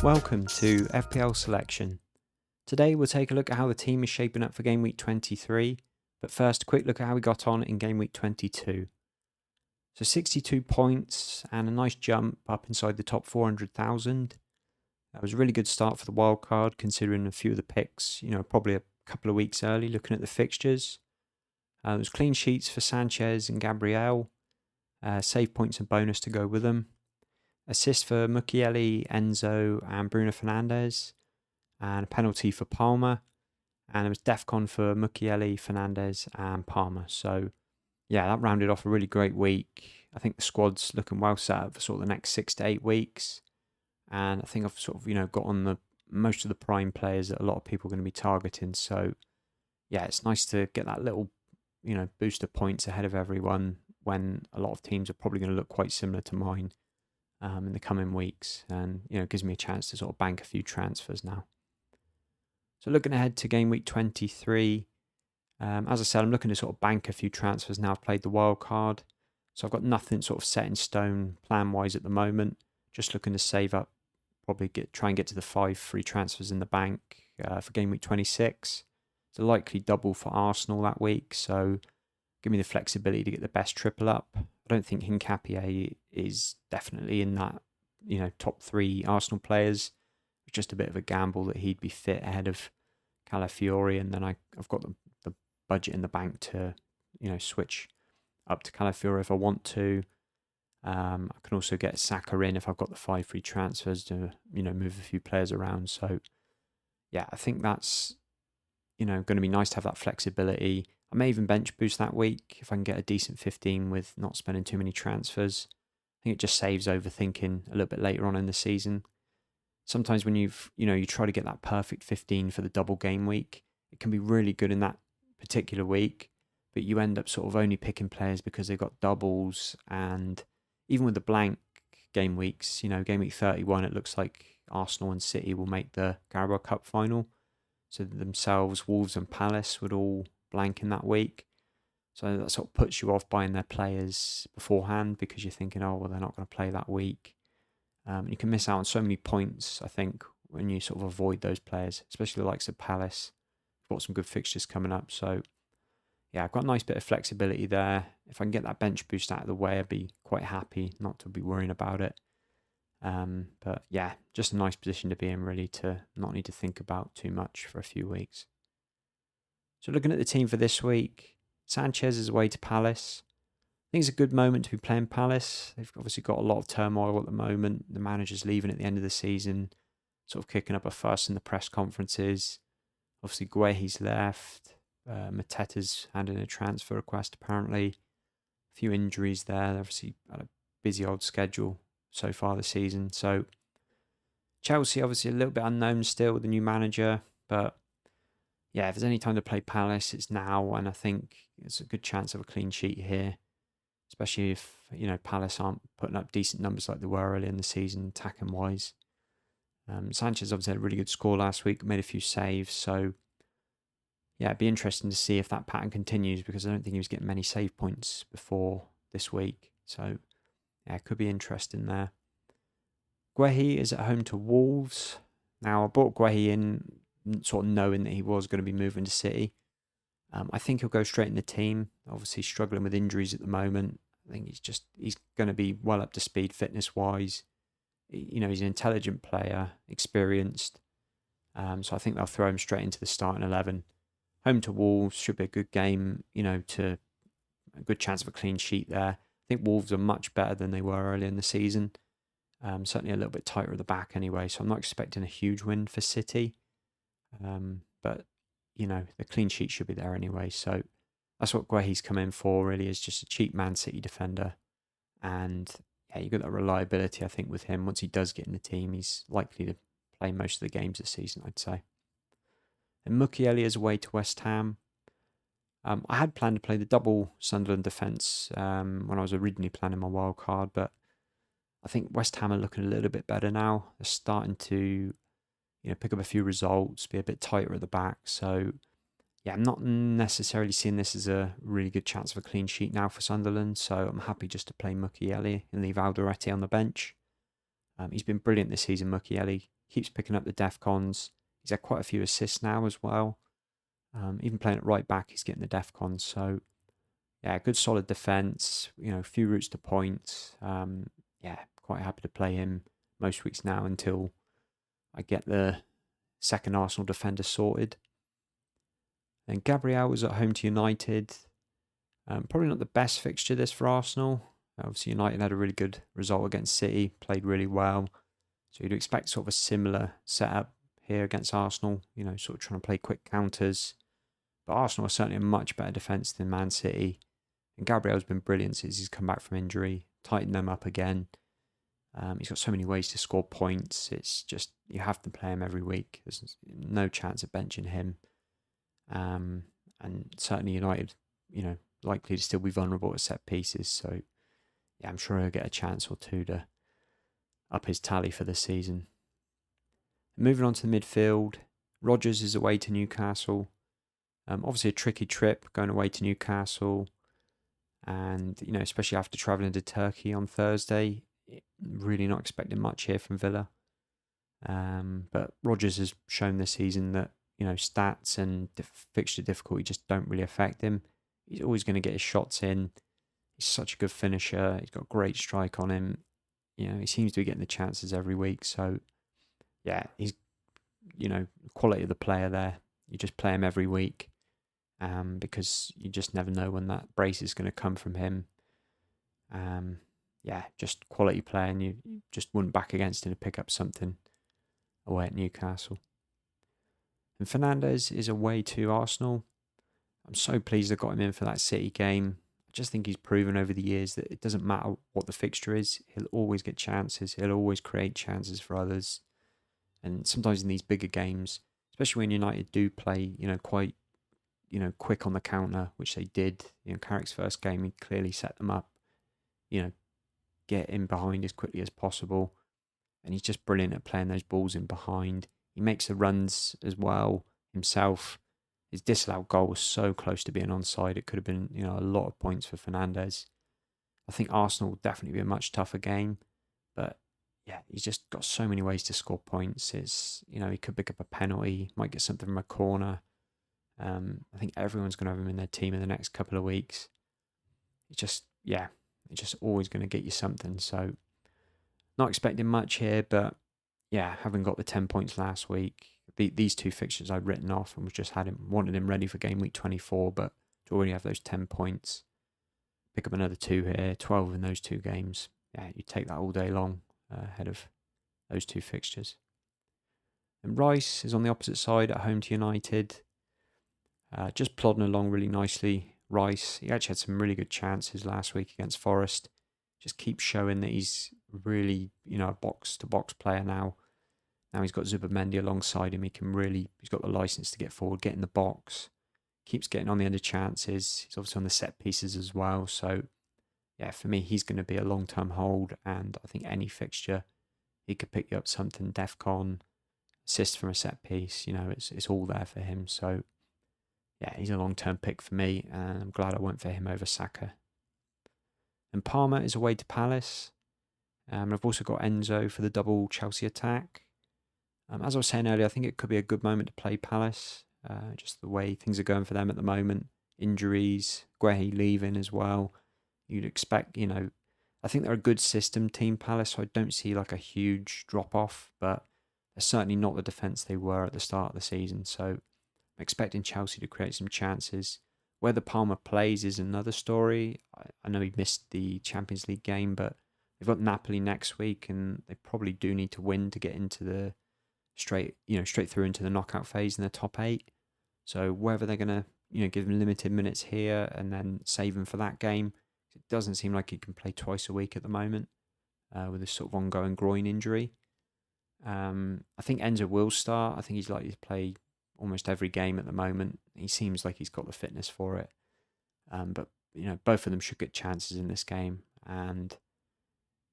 Welcome to FPL Selection. Today we'll take a look at how the team is shaping up for Game Week 23, but first a quick look at how we got on in Game Week 22. So 62 points and a nice jump up inside the top 400,000. That was a really good start for the wildcard considering a few of the picks, probably a couple of weeks early looking at the fixtures. There was clean sheets for Sanchez and Gabriel, save points and bonus to go with them. Assist for Mukiele, Enzo and Bruno Fernandes, and a penalty for Palmer. And it was DEFCON for Mukiele, Fernandes and Palmer. So yeah, that rounded off a really great week. I think the squad's looking well set up for sort of the next 6 to 8 weeks. And I think I've sort of, got on the most of the prime players that a lot of people are going to be targeting. So yeah, it's nice to get that little, boost of points ahead of everyone when a lot of teams are probably going to look quite similar to mine in the coming weeks. And, it gives me a chance to sort of bank a few transfers now. So looking ahead to Game Week 23, as I said, I'm looking to sort of bank a few transfers now I've played the wild card. So I've got nothing sort of set in stone plan-wise at the moment. Just looking to save up, probably try and get to the 5 free transfers in the bank for Game Week 26. It's a likely double for Arsenal that week, so give me the flexibility to get the best triple up. I don't think Hincapié is definitely in that, top 3 Arsenal players. It's just a bit of a gamble that he'd be fit ahead of Calafiori, and then I've got the budget in the bank to, switch up to Calafiori if I want to. I can also get Saka in if I've got the 5 free transfers to, move a few players around. So yeah, I think that's, going to be nice to have that flexibility. I may even bench boost that week if I can get a decent 15 with not spending too many transfers. I think it just saves overthinking a little bit later on in the season. Sometimes when you try to get that perfect 15 for the double game week, it can be really good in that particular week, but you end up sort of only picking players because they've got doubles. And even with the blank game weeks, game week 31, it looks like Arsenal and City will make the Carabao Cup final. So themselves, Wolves and Palace would all blank in that week. So that sort of puts you off buying their players beforehand because you're thinking, oh, well, they're not going to play that week. You can miss out on so many points, I think, when you sort of avoid those players, especially the likes of Palace. We've got some good fixtures coming up. So yeah, I've got a nice bit of flexibility there. If I can get that bench boost out of the way, I'd be quite happy not to be worrying about it. But yeah, just a nice position to be in, really, to not need to think about too much for a few weeks. So looking at the team for this week, Sanchez is away to Palace. I think it's a good moment to be playing Palace. They've obviously got a lot of turmoil at the moment. The manager's leaving at the end of the season, sort of kicking up a fuss in the press conferences. Obviously, Guehi's left. Mateta's handed in a transfer request, apparently. A few injuries there. They've obviously had a busy old schedule so far this season. So Chelsea, obviously a little bit unknown still with the new manager. But yeah, if there's any time to play Palace, it's now. And I think it's a good chance of a clean sheet here. Especially if, Palace aren't putting up decent numbers like they were early in the season, attacking-wise. Sanchez obviously had a really good score last week, made a few saves. So yeah, it'd be interesting to see if that pattern continues because I don't think he was getting many save points before this week. So yeah, it could be interesting there. Guehi is at home to Wolves. Now, I brought Guehi in sort of knowing that he was going to be moving to City. I think he'll go straight in the team. Obviously struggling with injuries at the moment. I think he's going to be well up to speed fitness-wise. He's an intelligent player, experienced. So I think they'll throw him straight into the starting 11. Home to Wolves should be a good game, to a good chance of a clean sheet there. I think Wolves are much better than they were early in the season. Certainly a little bit tighter at the back anyway, so I'm not expecting a huge win for City. But, the clean sheet should be there anyway. So that's what Guehi's come in for, really, is just a cheap Man City defender. And yeah, you've got that reliability, I think, with him. Once he does get in the team, he's likely to play most of the games this season, I'd say. And Mukiele is away to West Ham. I had planned to play the double Sunderland defence when I was originally planning my wild card, but I think West Ham are looking a little bit better now. They're starting to, pick up a few results, be a bit tighter at the back. So yeah, I'm not necessarily seeing this as a really good chance of a clean sheet now for Sunderland. So I'm happy just to play Mukiele and leave Alderete on the bench. He's been brilliant this season, Mukiele. Keeps picking up the DEFCONs. He's had quite a few assists now as well. Even playing at right back, he's getting the DEFCONs. So, yeah, good solid defence. A few routes to points. Yeah, quite happy to play him most weeks now until I get the second Arsenal defender sorted. And Gabriel was at home to United. Probably not the best fixture this for Arsenal. Obviously, United had a really good result against City, played really well. So you'd expect sort of a similar setup here against Arsenal, sort of trying to play quick counters. But Arsenal are certainly a much better defence than Man City. And Gabriel's been brilliant since he's come back from injury, tightened them up again. He's got so many ways to score points. It's just, you have to play him every week. There's no chance of benching him. And certainly United, likely to still be vulnerable at set pieces. So, yeah, I'm sure he'll get a chance or two to up his tally for the season. Moving on to the midfield, Rodgers is away to Newcastle. Obviously a tricky trip going away to Newcastle. And, especially after travelling to Turkey on Thursday, really not expecting much here from Villa. But Rodgers has shown this season that, stats and fixture difficulty just don't really affect him. He's always going to get his shots in. He's such a good finisher. He's got great strike on him. He seems to be getting the chances every week. So, yeah, he's, quality of the player there. You just play him every week because you just never know when that brace is going to come from him. Yeah, just quality player, and you just wouldn't back against him to pick up something away at Newcastle. And Fernandes is away to Arsenal. I'm so pleased I got him in for that City game. I just think he's proven over the years that it doesn't matter what the fixture is. He'll always get chances. He'll always create chances for others. And sometimes in these bigger games, especially when United do play, quite, quick on the counter, which they did. Carrick's first game, he clearly set them up. Get in behind as quickly as possible. And he's just brilliant at playing those balls in behind. He makes the runs as well himself. His disallowed goal was so close to being onside. It could have been, a lot of points for Fernandes. I think Arsenal will definitely be a much tougher game. But, yeah, he's just got so many ways to score points. It's, he could pick up a penalty, might get something from a corner. I think everyone's going to have him in their team in the next couple of weeks. It's just always going to get you something. So, not expecting much here, but, yeah, having got the 10 points last week, these two fixtures I'd written off and wanted him ready for game week 24, but to already have those 10 points, pick up another 2 here, 12 in those 2 games. Yeah, you take that all day long ahead of those 2 fixtures. And Rice is on the opposite side at home to United. Just plodding along really nicely. Rice, he actually had some really good chances last week against Forest. Just keeps showing that he's really, a box-to-box player now. Now he's got Zubimendi alongside him. He's got the license to get forward, get in the box. Keeps getting on the end of chances. He's obviously on the set pieces as well. So, yeah, for me, he's going to be a long-term hold. And I think any fixture, he could pick you up something. DEFCON, assist from a set piece. It's all there for him. So, yeah, he's a long-term pick for me. And I'm glad I went for him over Saka. And Palmer is away to Palace. I've also got Enzo for the double Chelsea attack. As I was saying earlier, I think it could be a good moment to play Palace. Just the way things are going for them at the moment. Injuries, Guehi leaving as well. You'd expect, I think they're a good system team, Palace, so I don't see like a huge drop-off, but they're certainly not the defence they were at the start of the season. So I'm expecting Chelsea to create some chances. Whether Palmer plays is another story. I know he missed the Champions League game, but they've got Napoli next week, and they probably do need to win to get into the straight through into the knockout phase in the top 8. So whether they're going to, give him limited minutes here and then save him for that game, it doesn't seem like he can play twice a week at the moment with this sort of ongoing groin injury. I think Enzo will start. I think he's likely to play almost every game at the moment. He seems like he's got the fitness for it. But, both of them should get chances in this game. And,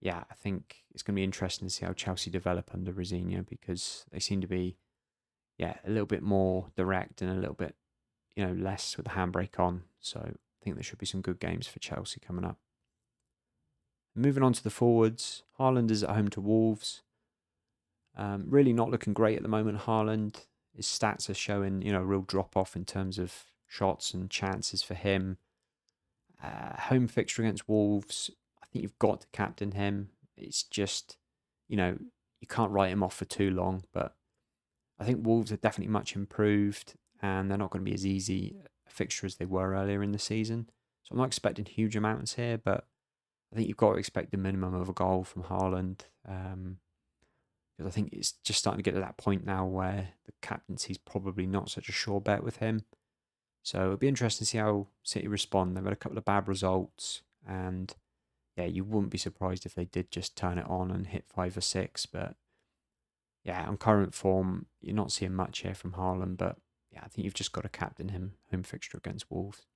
yeah, I think it's going to be interesting to see how Chelsea develop under Rosenior, because they seem to be, a little bit more direct and a little bit, less with the handbrake on. So I think there should be some good games for Chelsea coming up. Moving on to the forwards, Haaland is at home to Wolves. Really not looking great at the moment, Haaland. His stats are showing, a real drop-off in terms of shots and chances for him. Home fixture against Wolves, I think you've got to captain him. It's just, you can't write him off for too long, but I think Wolves are definitely much improved and they're not going to be as easy a fixture as they were earlier in the season. So I'm not expecting huge amounts here, but I think you've got to expect the minimum of a goal from Haaland. Because I think it's just starting to get to that point now where the captaincy is probably not such a sure bet with him. So it'll be interesting to see how City respond. They've had a couple of bad results, and yeah, you wouldn't be surprised if they did just turn it on and hit 5 or 6. But yeah, on current form, you're not seeing much here from Haaland. But yeah, I think you've just got to captain him home fixture against Wolves.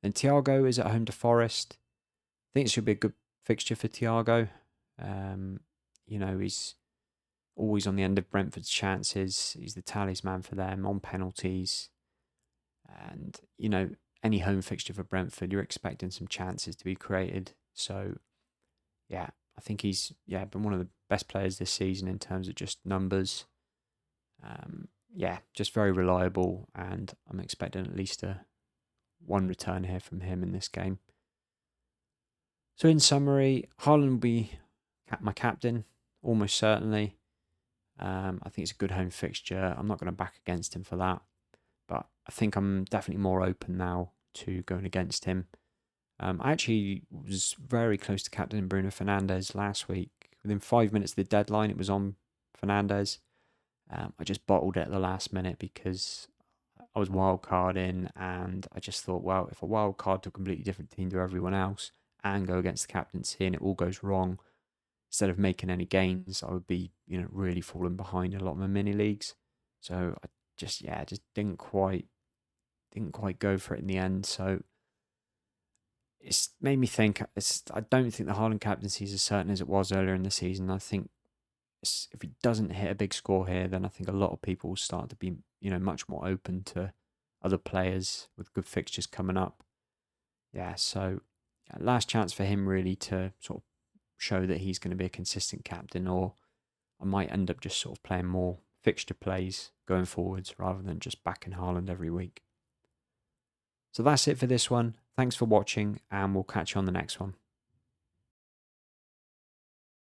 Then Thiago is at home to Forest. I think it should be a good fixture for Thiago. He's always on the end of Brentford's chances. He's the talisman for them on penalties. And, any home fixture for Brentford, you're expecting some chances to be created. So, yeah, I think he's been one of the best players this season in terms of just numbers. Just very reliable. And I'm expecting at least one return here from him in this game. So, in summary, Haaland will be my captain, almost certainly. I think it's a good home fixture. I'm not going to back against him for that. But I think I'm definitely more open now to going against him. I actually was very close to captaining Bruno Fernandes last week. Within 5 minutes of the deadline, it was on Fernandes. I just bottled it at the last minute because I was wildcarding, and I just thought, well, if I wildcard to a completely different team to everyone else and go against the captaincy and it all goes wrong, instead of making any gains, I would be, really falling behind in a lot of my mini leagues. So I just didn't quite go for it in the end. So it's made me think. I don't think the Haaland captaincy is as certain as it was earlier in the season. I think if he doesn't hit a big score here, then I think a lot of people will start to be, much more open to other players with good fixtures coming up. Yeah, so last chance for him really to sort of show that he's going to be a consistent captain, or I might end up just sort of playing more fixture plays going forwards rather than just backing Haaland every week. So that's it for this one. Thanks for watching, and we'll catch you on the next one.